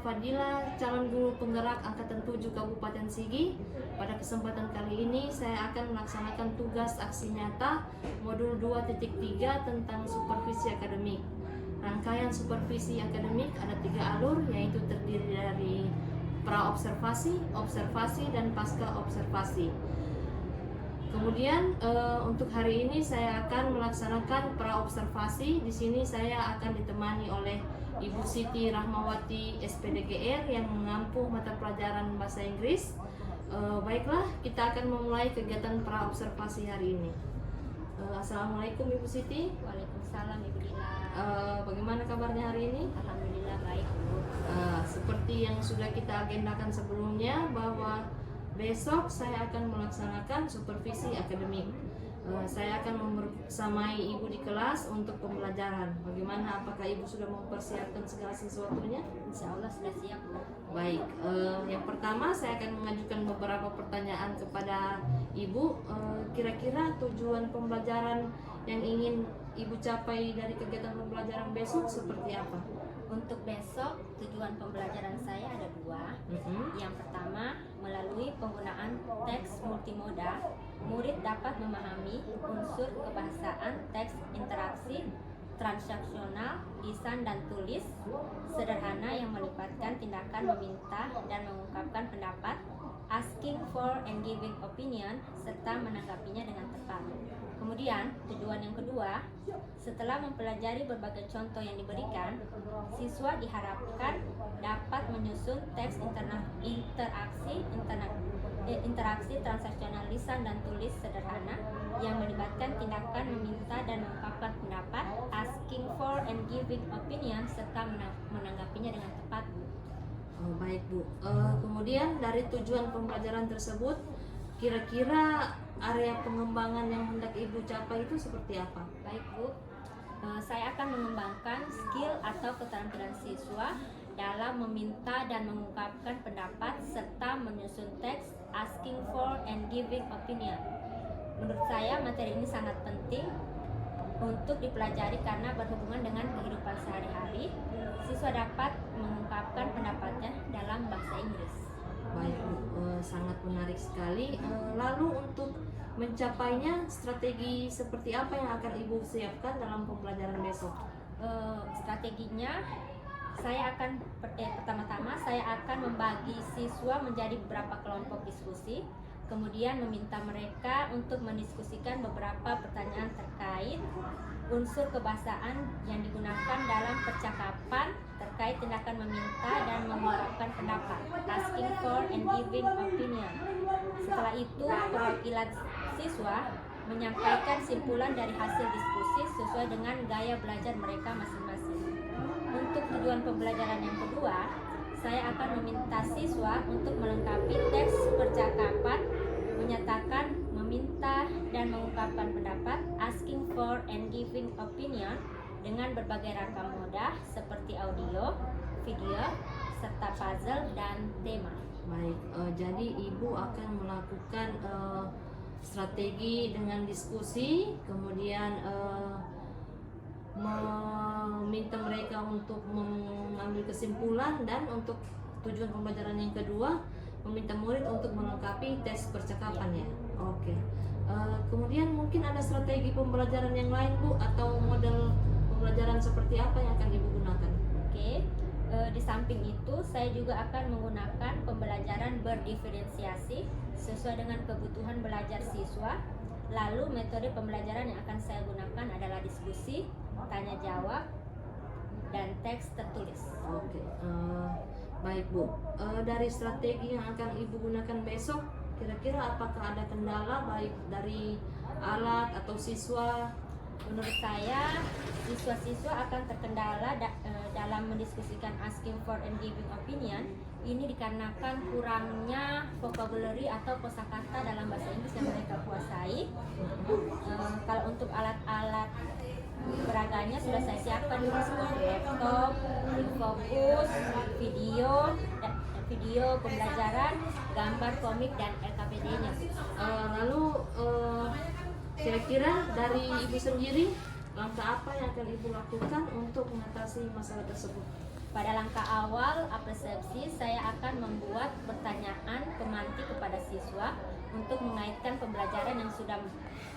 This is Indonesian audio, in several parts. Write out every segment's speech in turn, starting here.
Fadila, calon guru penggerak Angkatan 7 Kabupaten Sigi. Pada kesempatan kali ini saya akan melaksanakan tugas aksi nyata modul 2.3 tentang supervisi akademik. Rangkaian supervisi akademik ada 3 alur, yaitu terdiri dari pra-observasi, observasi, dan pasca observasi. Kemudian untuk hari ini saya akan melaksanakan pra-observasi. Di sini saya akan ditemani oleh Ibu Siti Rahmawati SPDGR yang mengampu mata pelajaran bahasa Inggris. Baiklah, kita akan memulai kegiatan pra-observasi hari ini. Assalamualaikum Ibu Siti. Waalaikumsalam Ibu Dina. Bagaimana kabarnya hari ini? Alhamdulillah baik Bu. Seperti yang sudah kita agendakan sebelumnya, bahwa besok saya akan melaksanakan supervisi akademik. Saya akan membersamai Ibu di kelas untuk pembelajaran. Bagaimana? Apakah Ibu sudah mempersiapkan segala sesuatunya? Insya Allah sudah siap Bu. Baik, yang pertama saya akan mengajukan beberapa pertanyaan kepada Ibu. Kira-kira tujuan pembelajaran yang ingin Ibu capai dari kegiatan pembelajaran besok seperti apa? Untuk besok tujuan pembelajaran saya ada 2. Yang pertama, melalui penggunaan teks multimoda, murid dapat memahami unsur kebahasaan teks interaksi, transaksional, lisan dan tulis sederhana yang melibatkan tindakan meminta dan mengungkapkan pendapat, asking for and giving opinion, serta menanggapinya dengan tepat. Kemudian, tujuan yang kedua, setelah mempelajari berbagai contoh yang diberikan, siswa diharapkan dapat menyusun teks interaksi transaksional lisan dan tulis sederhana yang melibatkan tindakan meminta dan mengungkapkan pendapat, asking for and giving opinion, serta menanggapinya dengan tepat. Baik Bu. Kemudian dari tujuan pembelajaran tersebut, kira-kira area pengembangan yang hendak Ibu capai itu seperti apa? Baik Bu, saya akan mengembangkan skill atau keterampilan siswa dalam meminta dan mengungkapkan pendapat serta menyusun teks, asking for and giving opinion. Menurut saya materi ini sangat penting untuk dipelajari karena berhubungan dengan kehidupan sehari-hari. Siswa dapat mengungkapkan pendapatnya dalam bahasa Inggris. Baik Bu, sangat menarik sekali. Lalu untuk mencapainya, strategi seperti apa yang akan Ibu siapkan dalam pembelajaran besok? Strateginya, pertama-tama saya akan membagi siswa menjadi beberapa kelompok diskusi, kemudian meminta mereka untuk mendiskusikan beberapa pertanyaan terkait unsur kebahasaan yang digunakan dalam percakapan terkait tindakan meminta dan mengungkapkan pendapat, asking for and giving opinion. Setelah itu, perwakilan siswa menyampaikan simpulan dari hasil diskusi sesuai dengan gaya belajar mereka masing-masing. Untuk tujuan pembelajaran yang kedua, saya akan meminta siswa untuk melengkapi teks percakapan, menyatakan, meminta, dan mengungkapkan pendapat, asking for and giving opinion dengan berbagai rangka moda seperti audio, video, serta puzzle dan tema. Baik, jadi Ibu akan melakukan strategi dengan diskusi, kemudian meminta mereka untuk mengambil kesimpulan, dan untuk tujuan pembelajaran yang kedua, meminta murid untuk melengkapi tes percakapan ya. Oke. Kemudian mungkin ada strategi pembelajaran yang lain Bu, atau model pembelajaran seperti apa yang akan Ibu gunakan? Oke. Di samping itu, saya juga akan menggunakan pembelajaran berdiferensiasi sesuai dengan kebutuhan belajar siswa. Lalu metode pembelajaran yang akan saya gunakan adalah diskusi, tanya jawab, dan teks tertulis. Oke. Baik Bu, dari strategi yang akan Ibu gunakan besok, kira-kira apakah ada kendala baik dari alat atau siswa? Menurut saya, siswa-siswa akan terkendala dalam mendiskusikan asking for and giving opinion. Ini dikarenakan kurangnya vocabulary atau kosakata dalam bahasa Inggris yang mereka kuasai. Kalau untuk alat-alat beraganya sudah saya siapkan seperti laptop, infocus, video pembelajaran, gambar komik, dan LKPD-nya. Lalu kira-kira dari Ibu sendiri, langkah apa yang akan Ibu lakukan untuk mengatasi masalah tersebut? Pada langkah awal apresiasi, saya akan membuat pertanyaan pemantik kepada siswa untuk mengaitkan pembelajaran yang sudah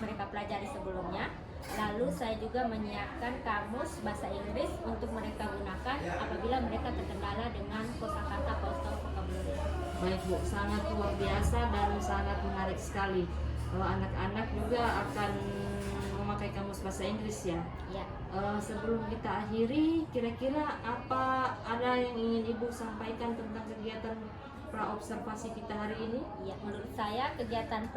mereka pelajari sebelumnya. Lalu saya juga menyiapkan kamus bahasa Inggris untuk mereka gunakan apabila mereka terkendala dengan kosakata atau vocabulary. Baik Bu, sangat luar biasa dan sangat menarik sekali. Anak-anak juga akan memakai kamus bahasa Inggris ya. Ya. Sebelum kita akhiri, kira-kira apa ada yang ingin Ibu sampaikan tentang kegiatan praobservasi kita hari ini? Ya, menurut saya kegiatan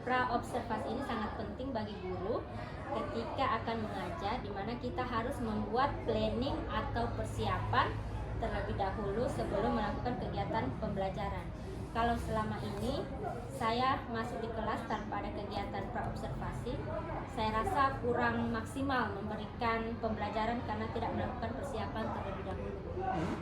praobservasi ini sangat penting bagi guru ketika akan mengajar, di mana kita harus membuat planning atau persiapan terlebih dahulu sebelum melakukan kegiatan pembelajaran. Kalau selama ini saya masuk di kelas tanpa ada kegiatan praobservasi, saya rasa kurang maksimal memberikan pembelajaran karena tidak melakukan persiapan terlebih dahulu.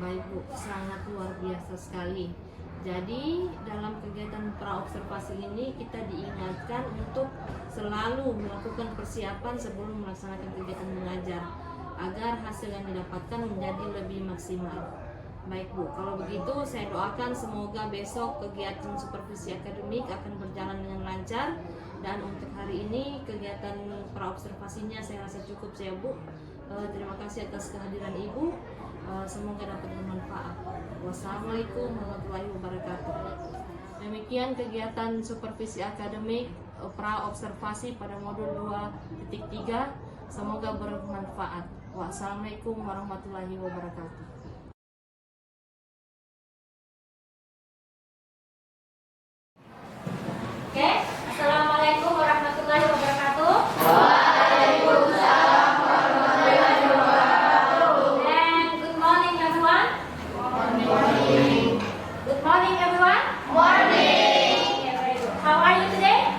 Baik Bu, sangat luar biasa sekali. Jadi dalam kegiatan praobservasi ini kita diingatkan untuk selalu melakukan persiapan sebelum melaksanakan kegiatan mengajar agar hasil yang didapatkan menjadi lebih maksimal. Baik Bu, kalau begitu saya doakan semoga besok kegiatan supervisi akademik akan berjalan dengan lancar. Dan untuk hari ini kegiatan praobservasinya saya rasa cukup ya Bu. Terima kasih atas kehadiran Ibu. Semoga dapat bermanfaat. Wassalamualaikum warahmatullahi wabarakatuh. Demikian kegiatan supervisi akademik praobservasi pada modul 2.3. Semoga bermanfaat. Wassalamualaikum warahmatullahi wabarakatuh. Oke, Assalamualaikum warahmatullahi wabarakatuh. Waalaikumsalam warahmatullahi wabarakatuh. And good morning everyone. Morning. Good morning everyone. Morning. Okay, very good. How are you today?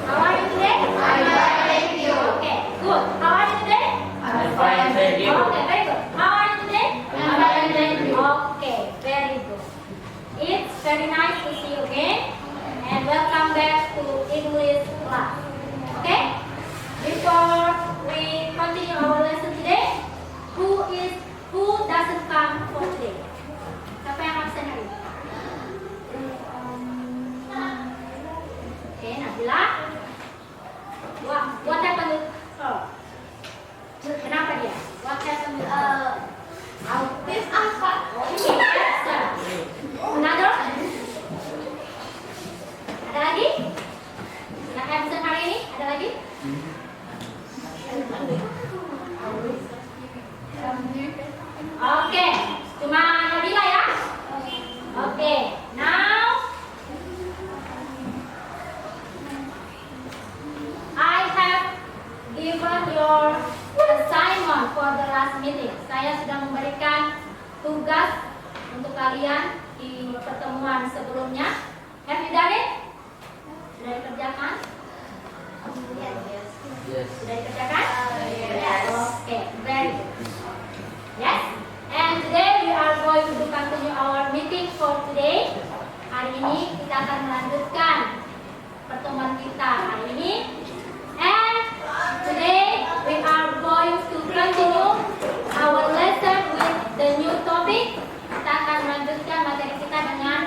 How are you today? I'm fine, thank you. Okay, good. How are you today? I'm fine, thank you. Okay, very good. How are you today? I'm fine, thank you. Okay, very good. It's very nice to see you again and welcome back to English class. Okay? Before we continue our lesson today, who doesn't come for today? Siapa yang absen hari ini? Okay, Nabila. What happened with her? Kenapa dia? What happened with her? Autis apa? Okay, another? Ada lagi? Yang absen hari ini? Ada lagi? Oke, cuma Nabila ya? Oke, now I have given your assignment for the last meeting. Saya sudah memberikan tugas untuk kalian di pertemuan sebelumnya. Have you done it? Sudah dikerjakan? Yes. Sudah dikerjakan? Yes. Okay, very good. Yes. And today we are going to continue our meeting for today. Hari ini kita akan melanjutkan pertemuan kita hari ini. And today we are going to continue our lesson with the new topic. Kita akan melanjutkan materi kita dengan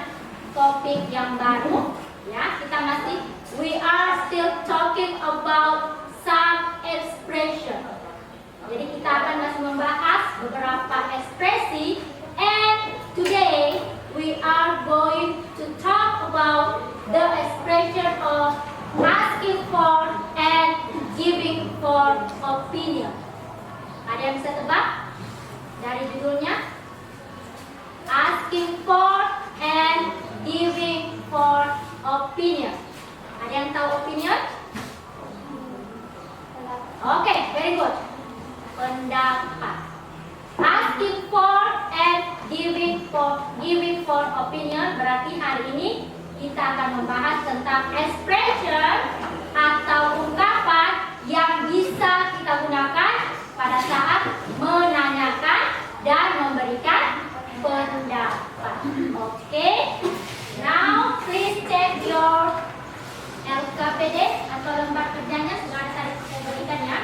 topik yang baru. Ya, kita masih we are still talking about some expression. Jadi kita akan masih membahas beberapa ekspresi. And today we are going to talk about the expression of asking for and giving for opinion. Ada yang bisa tebak dari judulnya? Asking for and giving for opinion. Ada yang tahu opinion? Oke, very good. Pendapat. Asking for and giving for opinion berarti hari ini kita akan membahas tentang expression atau ungkapan yang bisa kita gunakan pada saat menanyakan dan memberikan pendapat. Oke. Now please check your LKPD atau lembar kerjanya sudah ada saya berikan ya.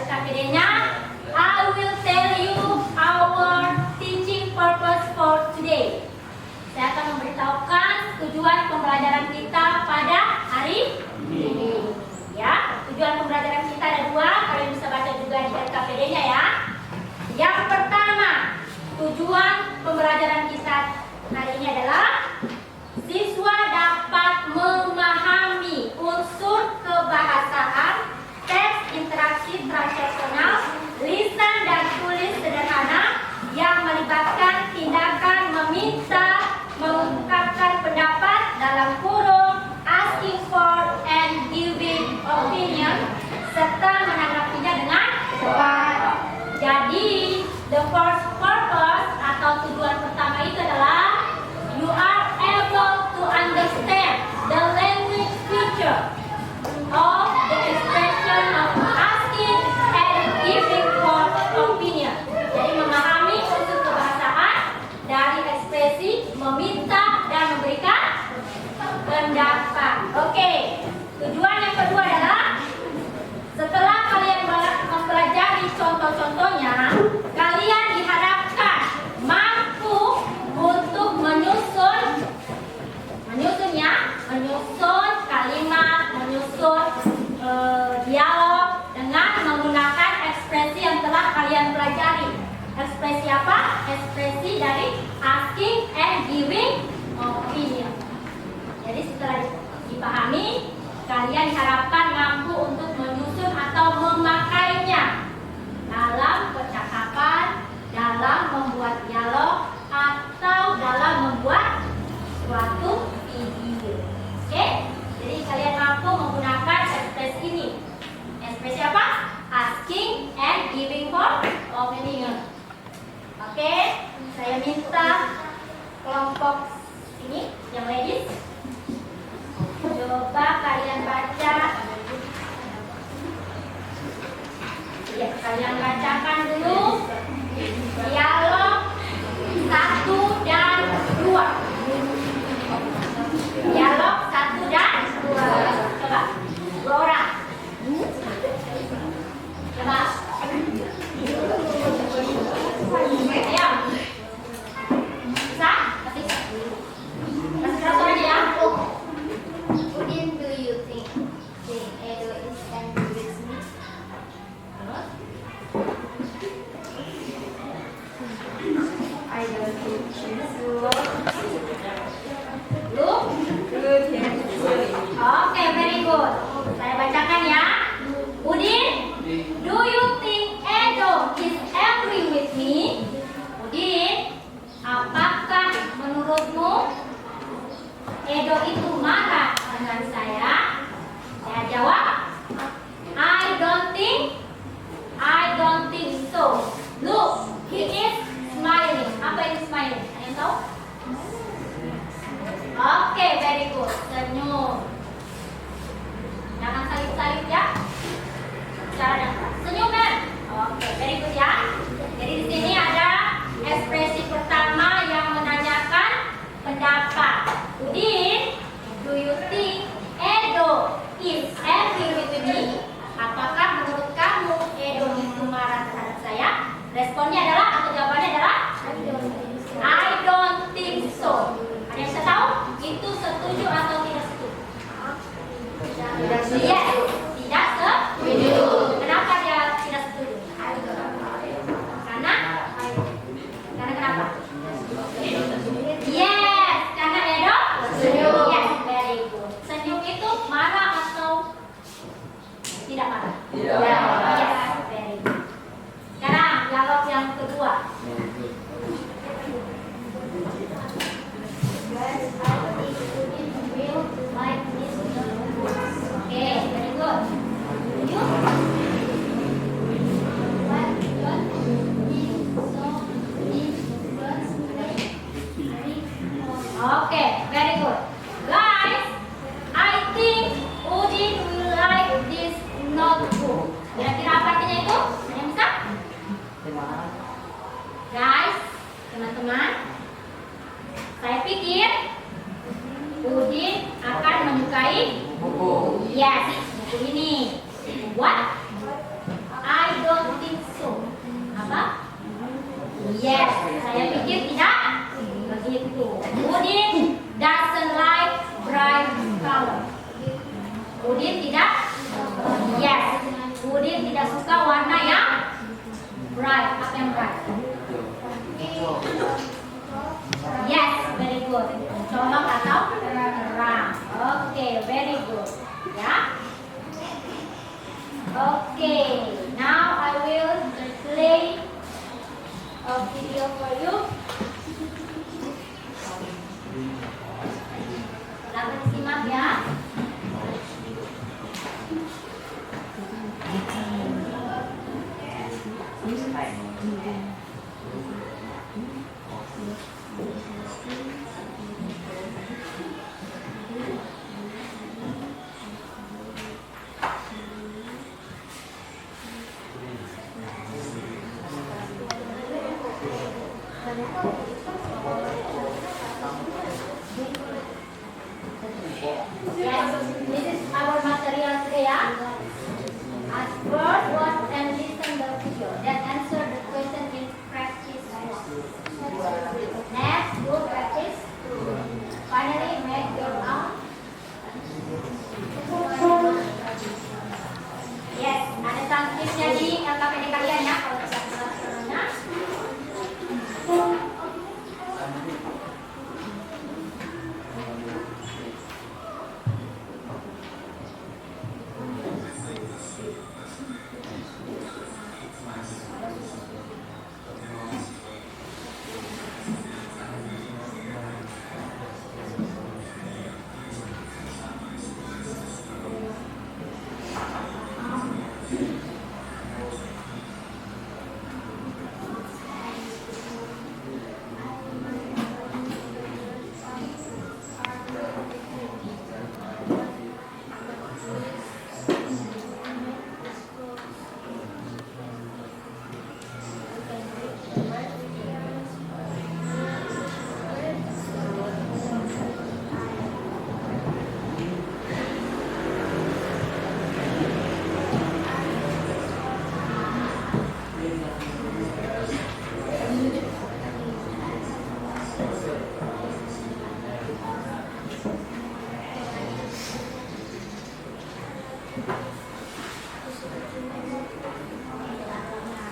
LKPD-nya, I will tell you our teaching purpose for today. Saya akan memberitahukan tujuan pembelajaran kita pada hari ini. Ya, tujuan pembelajaran kita ada dua. Kalian bisa baca juga di LKPD-nya ya. Yang pertama, tujuan pembelajaran kita hari ini adalah siswa dapat memahami unsur kebahasaan, teks interaksi transaksional, lisan dan tulis sederhana yang melibatkan tindakan meminta, mengungkapkan pendapat dalam kurung, asking for and giving opinion, serta menanggapinya dengan cepat. Jadi, the first purpose atau tujuan pertama itu adalah you are able to understand the language feature of the expression of asking and giving for opinion. Jadi memahami unsur kebahasaan dari ekspresi meminta dan memberikan pendapat. Oke. Tujuan yang kedua adalah setelah kalian mempelajari contoh-contohnya, kalian diharapkan mampu untuk menyusun kalimat, menyusun dialog dengan menggunakan ekspresi yang telah kalian pelajari. Ekspresi apa? Ekspresi dari asking and giving opinion. Jadi setelah dipahami, kalian diharapkan mampu untuk menyusun atau memakainya dalam percakapan, dalam membuat dialog, atau dalam membuat suatu video. Oke? Jadi kalian mampu menggunakan ekspresi ini. Ekspresi apa? Asking and giving for opinion. Oke? Saya minta kelompok ini yang ladies, coba kalian baca. Ya, kalian bacakan dulu dialog 1 dan 2. Dialog 1 dan 2. Coba, 2 orang. Coba. Ayo. Bisa? Kasih keras suaranya ya. Udin, do you think Edo is angry with me? I don't think so. Look. Oke, very good. Saya bacakan ya. Udin, do you think Edo is angry with me? Udin, apakah menurutmu Edo itu marah dengan saya? Saya jawab, I don't think so. Look, he is smiling. Apa itu smiling? Ada yang tahu? Oke, very good. Senyum. Jangan salib-salib ya. Cara yang keras. Senyum kan? Oke, very good ya. Jadi di sini ada ekspresi pertama yang menanyakan pendapat. Udin, do you think Edo is angry with me? Apakah menurut kamu Edo itu marah terhadap saya? Responnya adalah atau jawabannya adalah I don't think so. Ada yang bisa tahu? Itu setuju atau tidak setuju? Yes, tidak setuju. Kenapa dia tidak setuju? Karena kenapa? Yes, karena Edo senyum. Yes, very good. Senyum itu marah atau tidak marah? Tidak. Yes, very good. Sekarang dialog yang kedua. Okay, very good. You? Okay, very good. Guys, I think Udin will like this notebook. Kira-kira apa artinya itu? Ada yang bisa? Guys, teman-teman, saya pikir Udin akan menyukai buku. Yes, buku ini. What? I Yes, saya pikir tidak begitu. Udin doesn't like bright color. Udin tidak? Yes. Udin tidak suka warna yang bright. Apa yang bright? Yes, very good. Colok atau terang. Oke, very good. Ya. Oke, now I will play a video for you. Silakan simak ya. Yes, this is our material today. Yeah? At first, watch and listen the video. Then answer the question in practice. Next, do practice. Finally, make your own. Yes, ada transkripnya di LKPD kalian ya kalau tidak salah-salahnya.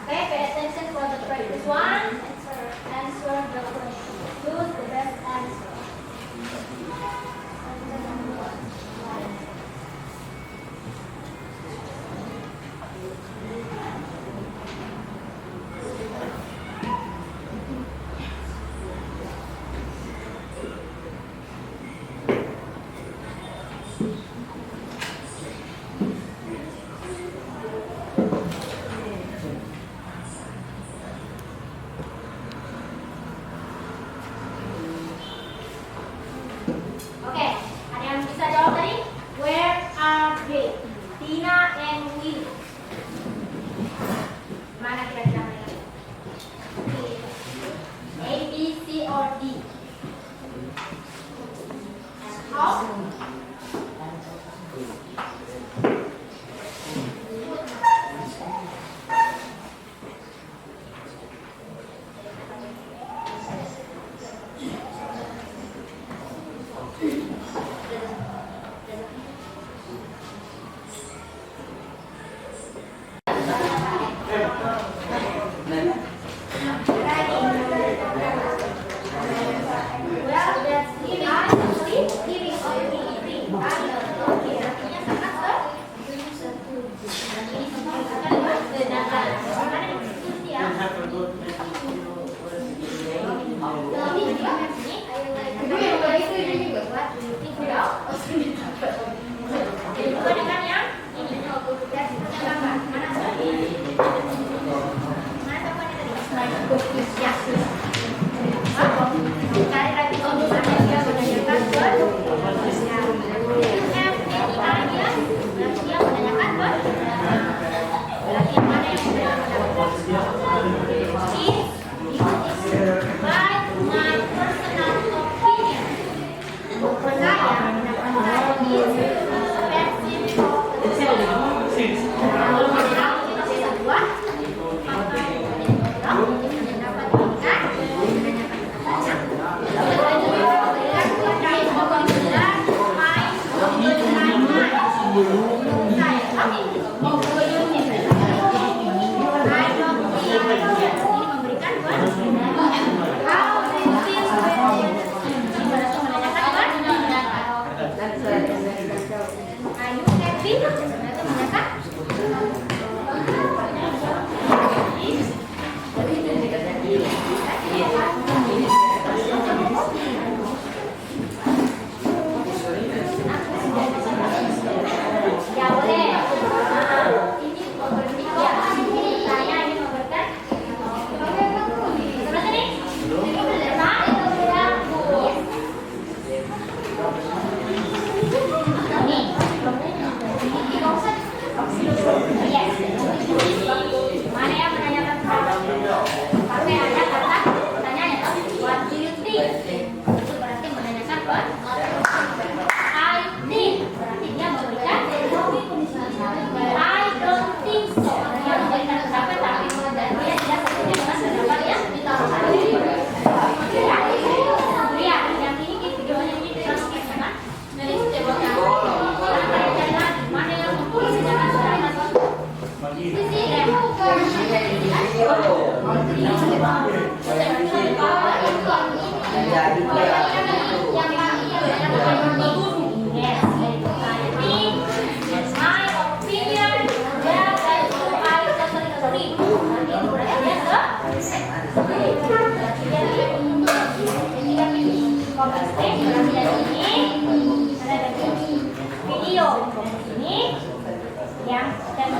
Okay, pay attention for the practice one. Answer the question. Choose the best answer. Itu berarti menanyakan I think. Berarti dia memberikan I don't think so. Dia memberikan pendapat tapi dia tidak setuju dengan pendapat yang ditawarkan. Kemudian yang ini videonya ini dilakukan dengan dari setiap mana yang memposisikan pendapat. Video ini yang dan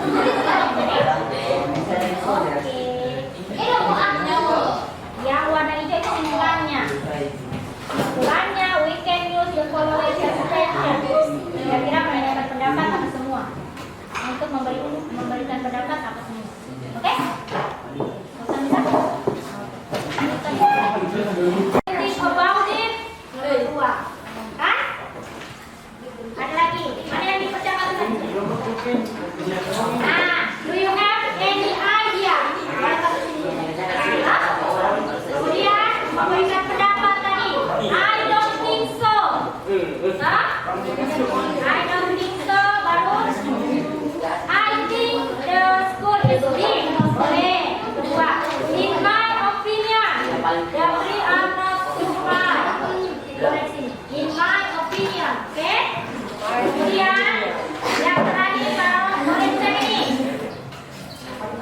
yang warna hijau itu simpulannya. Simpulannya, we can use the following expression. Kira-kira menanyakan pendapat apa semua untuk memberikan pendapat apa semua. Oke? Bisa? Think about it. Kedua, kan? Ada lagi. Mana yang dipercayakan tadi? Nah, do you have any idea? Kemudian memberikan pendapat tadi. I don't think so. I don't think so. Baru I think the school is big. Boleh. Kedua, in my opinion, the three are not too high. In my opinion, oke? Kemudian yang terakhir boleh cek ini.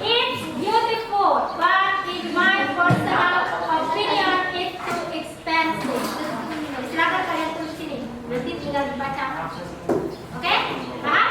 It's beautiful, but in my personal opinion, it's too expensive. Silakan kalian tulis sini. Berarti tinggal dibaca. Oke? Paham?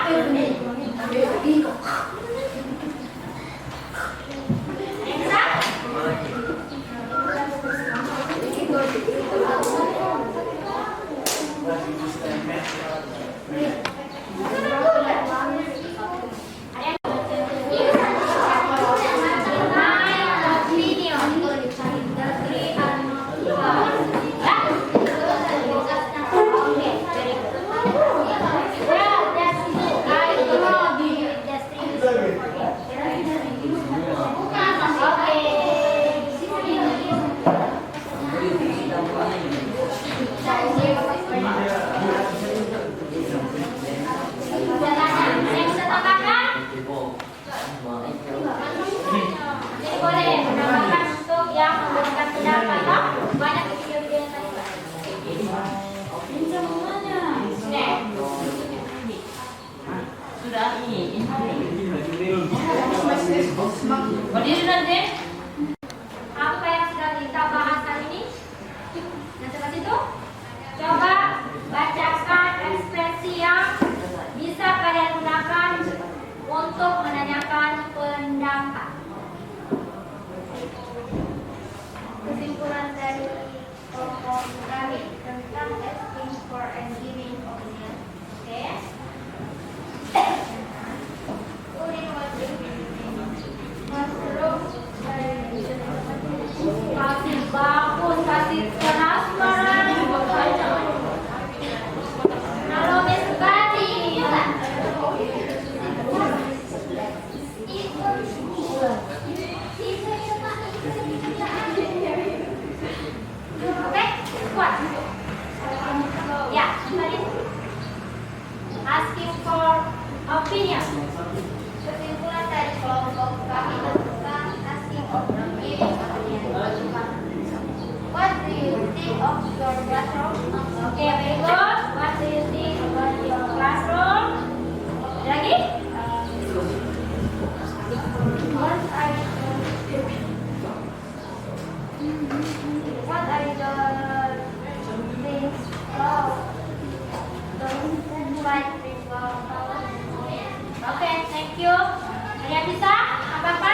Berdiri nanti. Apa yang sudah kita bahas hari ini? Yang seperti itu. Coba bacakan ekspresi yang bisa kalian gunakan untuk menanyakan pendapat. Kesimpulan dari kelompok kami tentang asking for and giving opinion. Oke. Kasih bagus, kasih transparan. Halo Miss Bati. Oke, kuat. Ya, tadi asking for opinion. Kesimpulan dari kelompok kami tentang asking for and giving opinion. What do you think of your classroom? Oke, very good. What do you think about your classroom? Lagi? What are the things don't like people? Oke, thank you. Kalian bisa? Apa-apa?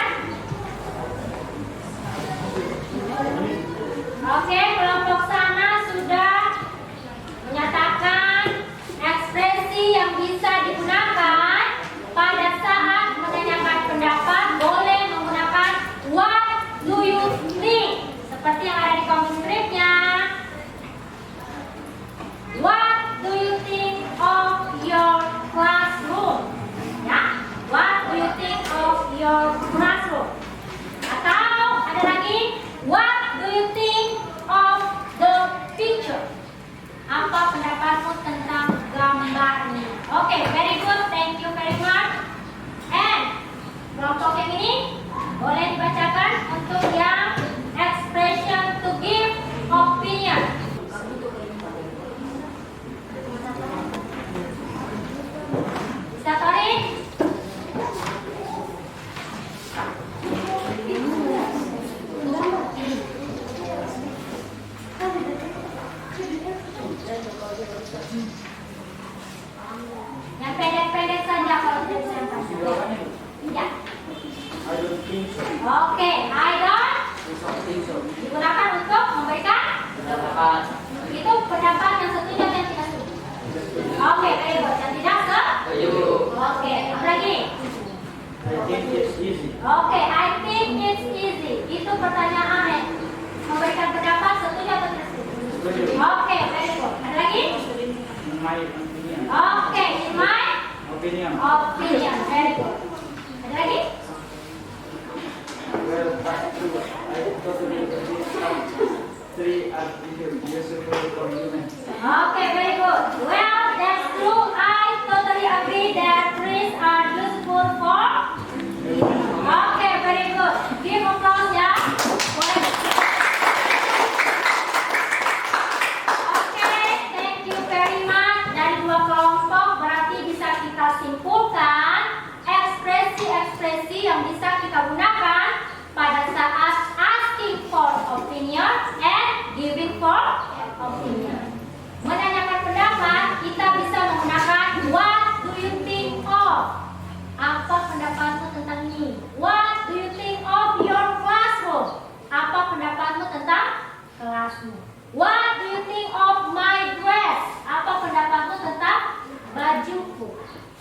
Oke, kelompok sana sudah menyatakan ekspresi yang bisa digunakan pada saat menanyakan pendapat. Boleh menggunakan what do you think, seperti yang ada di komik stripnya. Yang pendek-pendek saja kalau tidak bisa yang panjang. Tidak. Oke, I don't digunakan untuk memberikan itu pendapat yang setuju dan tidak setuju. Oke, very good. Yang tidak setuju. Oke, apa lagi? Oke, I think it's easy. Itu pertanyaan memberikan pendapat setuju atau tidak setuju. Oke, very good. Ada lagi? Oke, in my opinion. Very good. Ada lagi? Okay, very good. Well, that's true. I totally agree that trees are useful for. Okay, very good. Give applause ya. Boleh. Okay, thank you very much. Dari dua kelompok berarti bisa kita simpulkan ekspresi-ekspresi yang bisa kita gunakan pada saat asking for opinion and giving for opinion. Menanyakan pendapat, kita bisa menggunakan what do you think of? Apa pendapatmu tentang ini? What do you think of your classroom? Apa pendapatmu tentang kelasmu? What do you think of my dress? Apa pendapatmu tentang bajuku?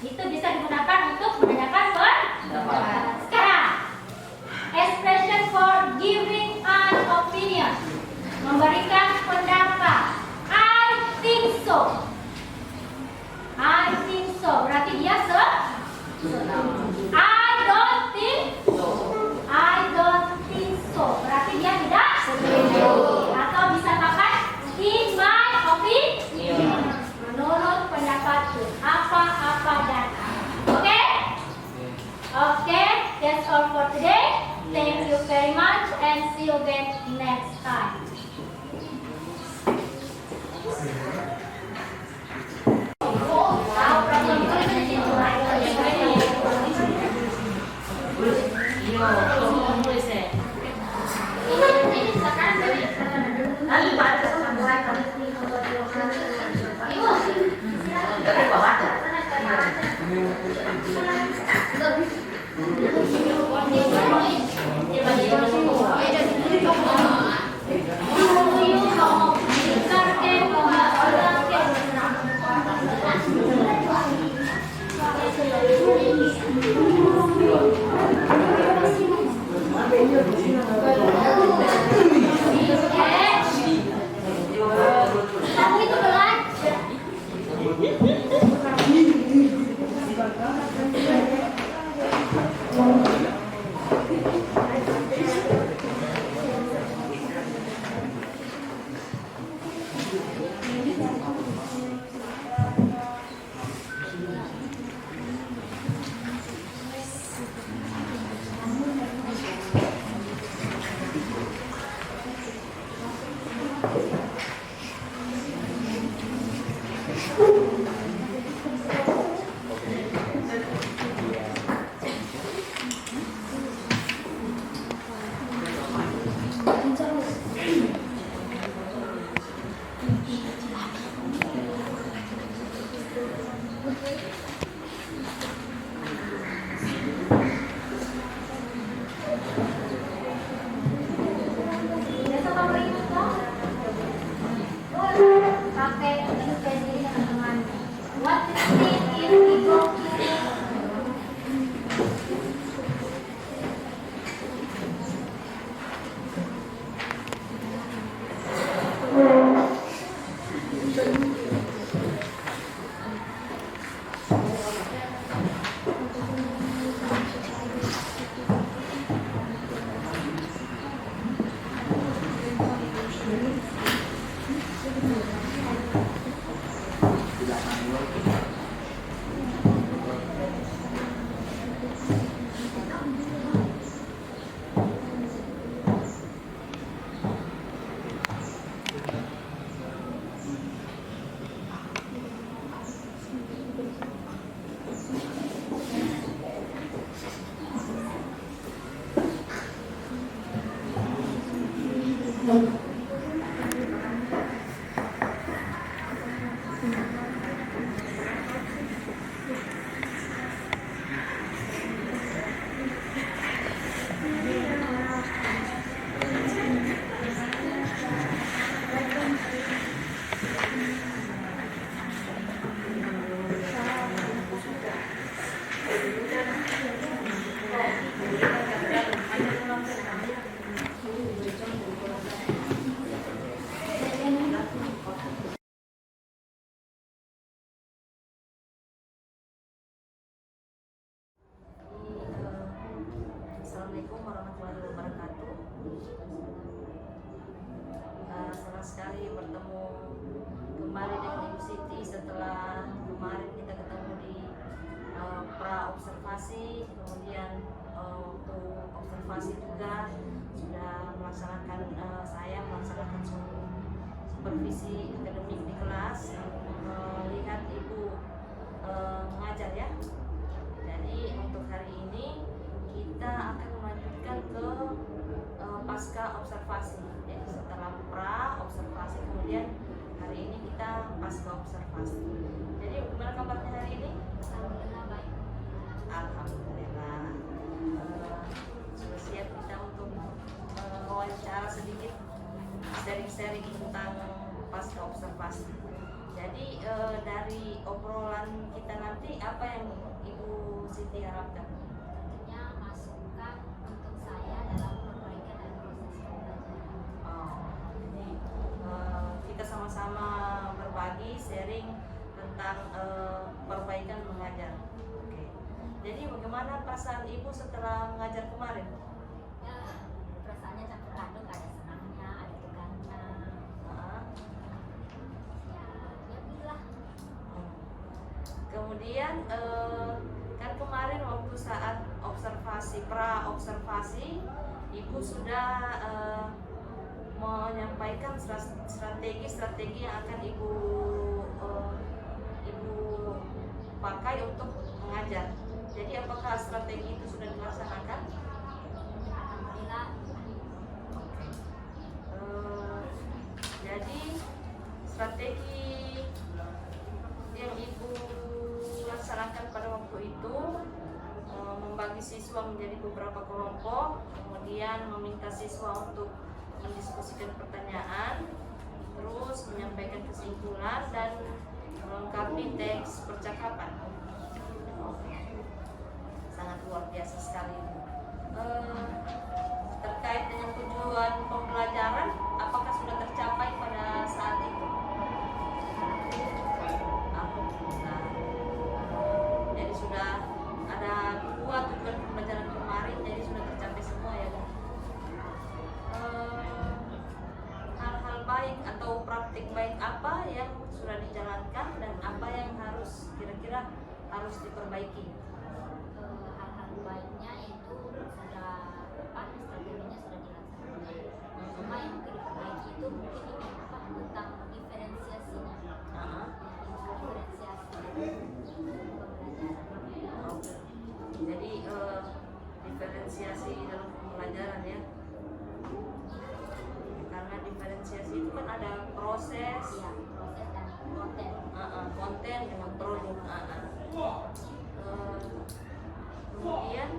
Itu bisa digunakan untuk menanyakan pendapat. Sekarang, expression for giving an opinion, memberikan pendapat. I think so. I think so. Berarti dia I don't think so. I don't think so. Berarti dia tidak setuju. Atau bisa pakai in my opinion. Menurut pendapatku. Apa-apa dan oke? Oke, that's all for today. Thank you very much and see you again next time. waktu observasi juga sudah melaksanakan saya melaksanakan supervisi akademik di kelas, melihat ibu mengajar ya. Jadi untuk hari ini kita akan melanjutkan ke pasca observasi. Jadi setelah pra observasi, kemudian hari ini kita pasca observasi. Jadi gimana kabarnya hari ini? Alhamdulillah baik. Alhamdulillah. Sudah siap kita untuk wawancara sedikit, sharing-sharing tentang pasca observasi. Jadi dari obrolan kita nanti apa yang Ibu Siti harapkan? Tentunya masukan untuk saya dalam perbaikan dan proses pembelajaran. Jadi kita sama-sama berbagi, sharing tentang perbaikan mengajar. Oke. Jadi bagaimana perasaan Ibu setelah mengajar kemarin? Ya, perasaannya campur aduk, ada senangnya, ada tegangnya. Nah, Ya begitulah. kemudian kan kemarin waktu saat observasi pra observasi Ibu sudah menyampaikan strategi yang akan Ibu pakai untuk mengajar. Jadi apakah strategi itu sudah dilaksanakan? Alhamdulillah. Jadi strategi yang Ibu laksanakan pada waktu itu membagi siswa menjadi beberapa kelompok, kemudian meminta siswa untuk mendiskusikan pertanyaan, terus menyampaikan kesimpulan dan melengkapi teks percakapan. Sangat luar biasa sekali. Terkait dengan tujuan pembelajaran, apakah sudah tercapai pada saat itu? Alhamdulillah. Jadi sudah ada 2 tujuan pembelajaran kemarin, jadi sudah tercapai semua ya kan? Hal-hal baik atau praktik baik apa yang sudah dijalankan dan apa yang harus kira-kira harus diperbaiki? Hal-hal baiknya itu sudah strateginya sudah dilaksanakan. Cuma yang mungkin diperbaiki itu mungkin ini tentang diferensiasinya. Jadi diferensiasi dalam pembelajaran ya, karena diferensiasi itu kan ada proses, Ya, proses dan konten. konten dengan produk. Kemudian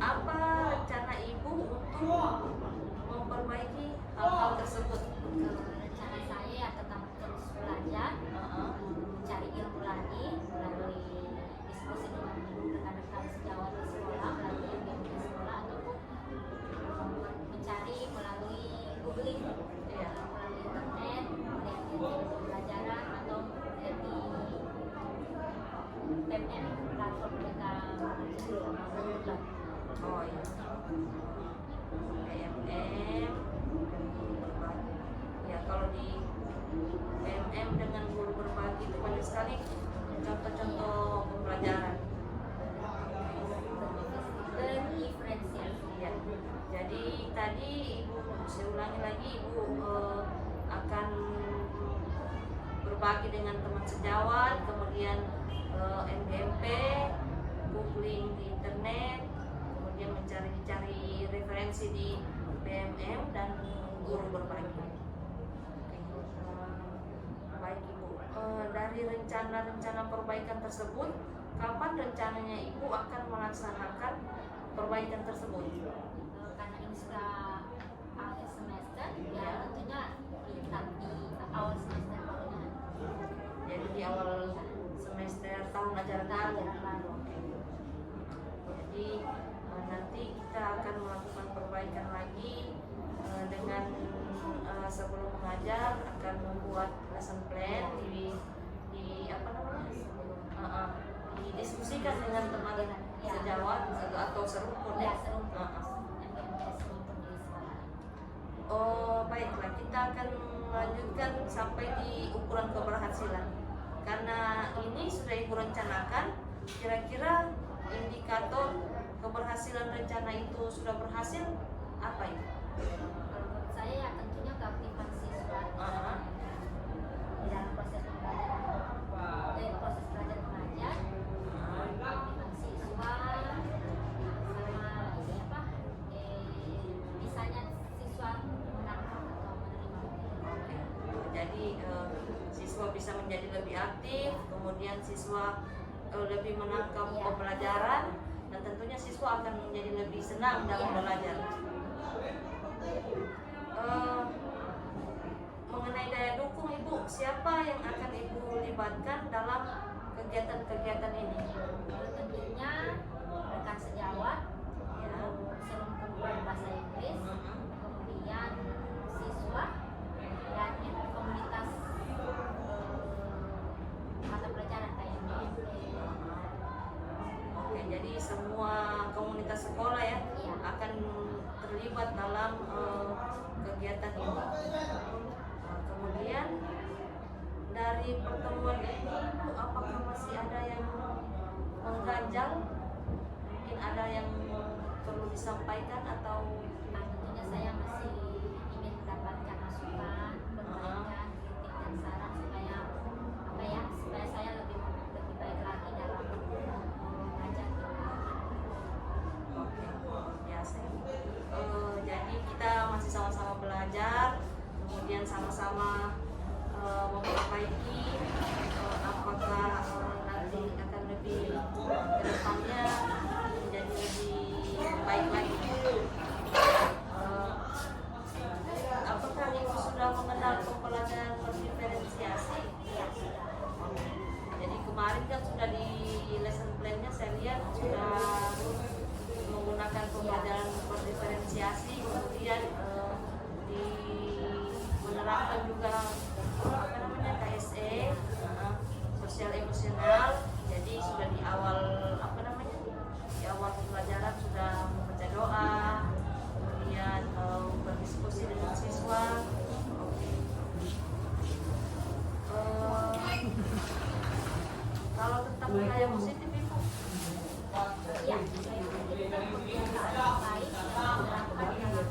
apa rencana Ibu untuk memperbaiki hal-hal tersebut? Rencana saya ya tetap terus belajar, mencari ilmu lagi melalui diskusi dengan rekan-rekan sejawat di sekolah, melalui MGM di sekolah, ataupun mencari melalui googling, Iya. melalui internet, melihat pembelajaran atau melihat di PMM, platform mereka belajar. Oh iya. PMM. Ya kalau di PMM dengan guru berbagi itu banyak sekali contoh-contoh pembelajaran. Dan diferensiasi. Ya. Jadi tadi Ibu, saya ulangi lagi, Ibu akan berbagi dengan teman sejawat, kemudian MGMP, googling di internet, kemudian mencari referensi di PMM dan guru berbagi. Baik Ibu, dari rencana-rencana perbaikan tersebut, kapan rencananya Ibu akan melaksanakan perbaikan tersebut? Karena ini sudah akhir semester, ya tentunya di awal semester barunya. Jadi di awal semester tahun ajaran baru. Jadi nanti kita akan melakukan perbaikan lagi dengan sebelum mengajar akan membuat lesson plan di apa namanya? Didiskusikan dengan teman sejawat atau serumpun Ya, ya. serumpun. MGMS serumpun di sekolah. Oh baiklah, kita akan melanjutkan sampai di ukuran keberhasilan. Karena ini sudah Ibu rencanakan, kira-kira indikator keberhasilan rencana itu sudah berhasil apa itu? Kalau menurut saya ya tentunya keaktifan siswa Aha. di dalam proses pembelajaran, dari proses belajar mengajar, keaktifan siswa sama ini apa, bisanya siswa menangkap atau menerima. Oke. Jadi siswa bisa menjadi lebih aktif, kemudian siswa lebih menangkap Iya. pembelajaran, dan tentunya siswa akan menjadi lebih senang dalam Iya. belajar. Mengenai daya dukung Ibu, siapa yang akan Ibu libatkan dalam kegiatan-kegiatan ini? Tentunya rekan sejawat, Ya. serum kumpulan bahasa Inggris, kemudian siswa dan komunitas mata pelajaran kayak Oke, jadi semua komunitas sekolah ya Iya. akan terlibat dalam kegiatan ini. Kemudian dari pertemuan ini, Bu, apakah masih ada yang mengganjal? Mungkin ada yang perlu disampaikan atau tentunya saya masih ingin mendapatkan masukan, perbaikan, kritik dan saran supaya apa ya, supaya saya lebih baik lagi dalam mengajar. Oke, biasa. Jadi kita masih sama-sama belajar, kemudian sama-sama memperbaiki apakah nanti akan lebih ke depannya menjadi lebih baik lagi. Apakah Ibu sudah mengenal pembelajaran berdiferensiasi? Iya, sudah. Jadi kemarin kan sudah di lesson plan-nya saya lihat sudah menggunakan pembelajaran berdiferensiasi, kemudian di menerapkan juga apa namanya KSE, sosial emosional. Jadi sudah di awal apa namanya di awal pembelajaran sudah membaca doa, kemudian berdiskusi dengan siswa. Kalau tentang budaya positif Ibu, Iya, kita kebiasaan baik yang diterapkan dalam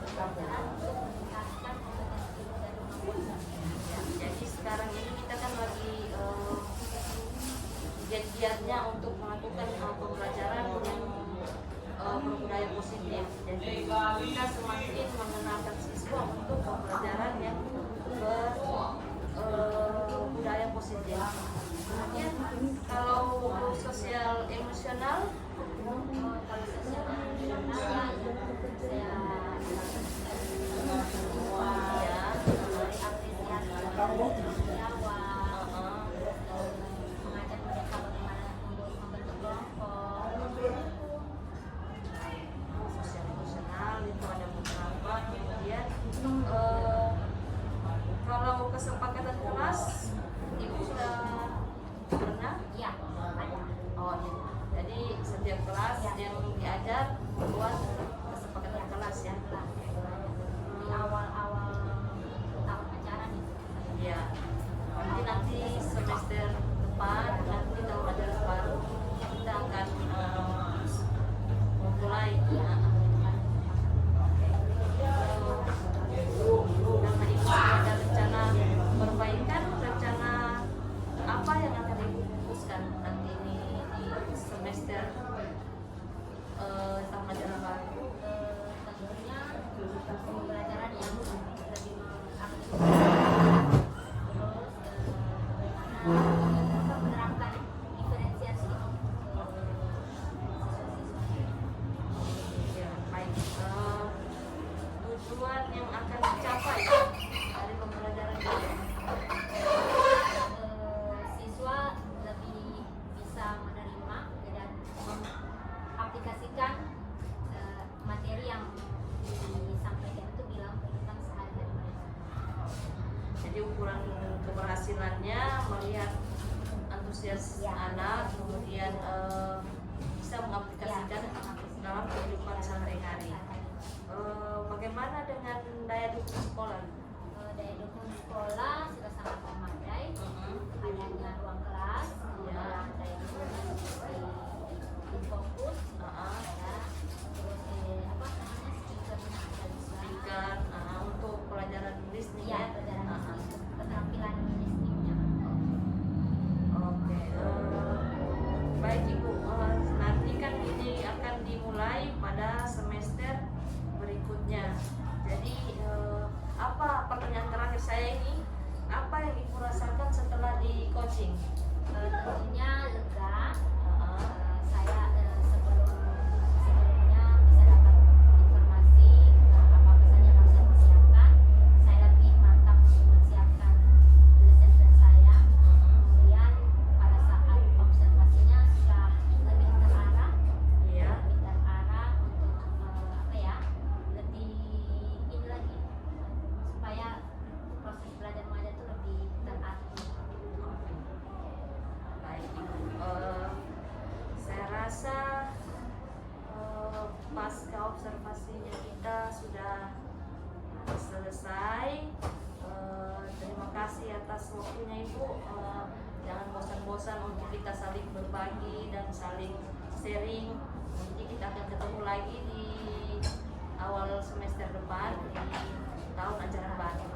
pembelajaran untuk meningkatkan kompetensi dan kemampuan. ya, jadi sekarang ini kita kan lagi giat-giatnya untuk melakukan pembelajaran yang berbudaya positif. Jadi kita semakin mengenalkan siswa untuk pembelajaran yang berbudaya positif. Kemudian kalau sosial emosional, Kalau sosial emosional ya saya apresiasi sejawat, mengajak mereka bagaimana membentuk kelompok. sosial emosional itu ada beberapa. Kemudian kalau kesepakatan kelas, Ibu sudah pernah? Ya, ada. Oh iya. Jadi setiap kelas yang diajar membuat kesepakatan kelas ya. Di awal-awal tahun ajaran itu. Iya. Nanti semester depan, nanti tahun ajaran baru kita akan memulai. Nama Ibu ada rencana perbaikan, rencana apa yang akan Ibu fokuskan nanti ini di semester tahun ajaran baru? Tentunya pembelajaran yang lebih mengaktifkan terus menerapkan diferensiasi ke siswa-siswa. Ya, baik. Tujuan yang akan dicapai dari pembelajaran ini. Siswa lebih bisa menerima dan mengaplikasikan materi yang disampaikan itu dalam kehidupan sehari-hari mereka. Jadi ukuran keberhasilannya melihat antusias Ya. anak, kemudian bisa mengaplikasikan dalam kehidupan sehari-hari. Bagaimana dengan daya dukung sekolah? Daya dukung sekolah sudah sangat memadai, adanya ruang kelas, kemudian daya dukung seperti fokus, pusing? Tentunya lega. Heeh. Saya sebelumnya bisa dapat informasi apa saja yang harus saya persiapkan. Saya lebih mantap untuk mempersiapkan lesson saya. Kemudian pada saat observasinya sudah lebih terarah, Iya. lebih terarah untuk apa ya, lebih ini lagi supaya proses belajar mengajar itu lebih teratur. Baik, saya rasa pasca observasinya kita sudah selesai. Terima kasih atas waktunya Ibu. Jangan bosan-bosan untuk kita saling berbagi dan saling sharing. Nanti kita akan ketemu lagi di awal semester depan di tahun ajaran baru.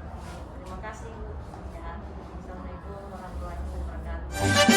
Terima kasih Ibu. Ya. Assalamualaikum warahmatullahi wabarakatuh.